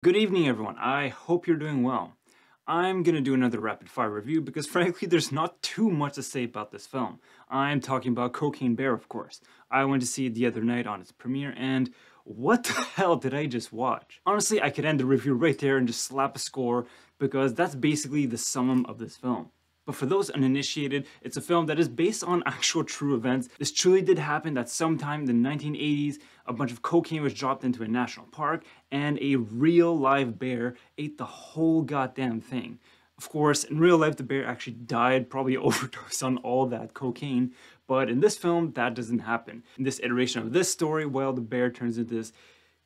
Good evening, everyone. I hope you're doing well. I'm gonna do another rapid fire review because frankly, there's not too much to say about this film. I'm talking about Cocaine Bear, of course. I went to see it the other night on its premiere, and what the hell did I just watch? Honestly, I could end the review right there and just slap a score because that's basically the summum of this film. But for those uninitiated, it's a film that is based on actual true events. This truly did happen that sometime in the 1980s, a bunch of cocaine was dropped into a national park and a real live bear ate the whole goddamn thing. Of course, in real life, the bear actually died, probably overdosed on all that cocaine, but in this film, that doesn't happen. In this iteration of this story, well, the bear turns into this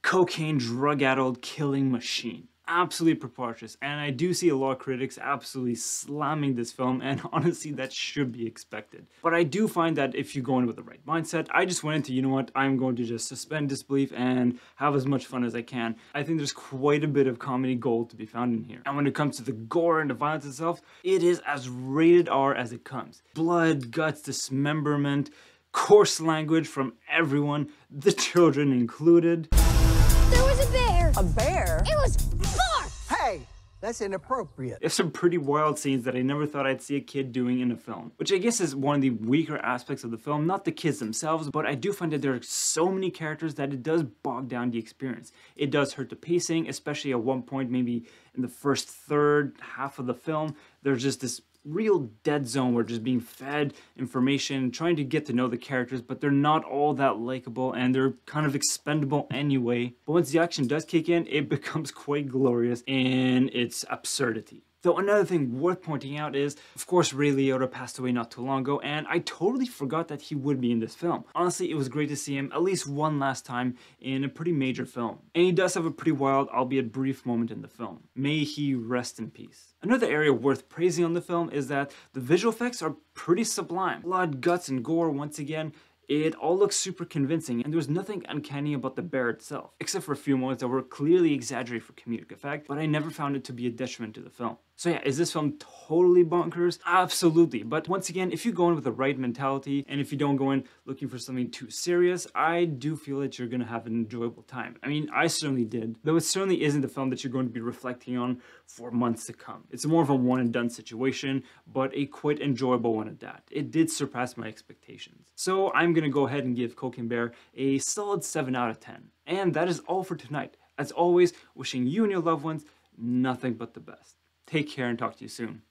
cocaine drug-addled killing machine. Absolutely preposterous, and I do see a lot of critics absolutely slamming this film, and honestly that should be expected. But I do find that if you go in with the right mindset, I just went into, you know what, I'm going to just suspend disbelief and have as much fun as I can. I think there's quite a bit of comedy gold to be found in here. And when it comes to the gore and the violence itself, it is as rated R as it comes. Blood, guts, dismemberment, coarse language from everyone, the children included. There was a bear! A bear? It was barf! Hey, that's inappropriate. There's some pretty wild scenes that I never thought I'd see a kid doing in a film, which I guess is one of the weaker aspects of the film, not the kids themselves, but I do find that there are so many characters that it does bog down the experience. It does hurt the pacing, especially at one point, maybe in the first third half of the film, there's just this real dead zone where just being fed information, trying to get to know the characters, but they're not all that likable and they're kind of expendable anyway. But once the action does kick in, it becomes quite glorious in its absurdity. Though another thing worth pointing out is, of course, Ray Liotta passed away not too long ago, and I totally forgot that he would be in this film. Honestly, it was great to see him at least one last time in a pretty major film. And he does have a pretty wild, albeit brief moment in the film. May he rest in peace. Another area worth praising on the film is that the visual effects are pretty sublime. Blood, guts, and gore, once again, it all looks super convincing, and there was nothing uncanny about the bear itself, except for a few moments that were clearly exaggerated for comedic effect, but I never found it to be a detriment to the film. So yeah, is this film totally bonkers? Absolutely, but once again, if you go in with the right mentality, and if you don't go in looking for something too serious, I do feel that you're gonna have an enjoyable time. I mean, I certainly did, though it certainly isn't the film that you're going to be reflecting on for months to come. It's more of a one and done situation, but a quite enjoyable one at that. It did surpass my expectations. So I'm gonna go ahead and give Cocaine Bear a solid 7 out of 10. And that is all for tonight. As always, wishing you and your loved ones nothing but the best. Take care and talk to you soon.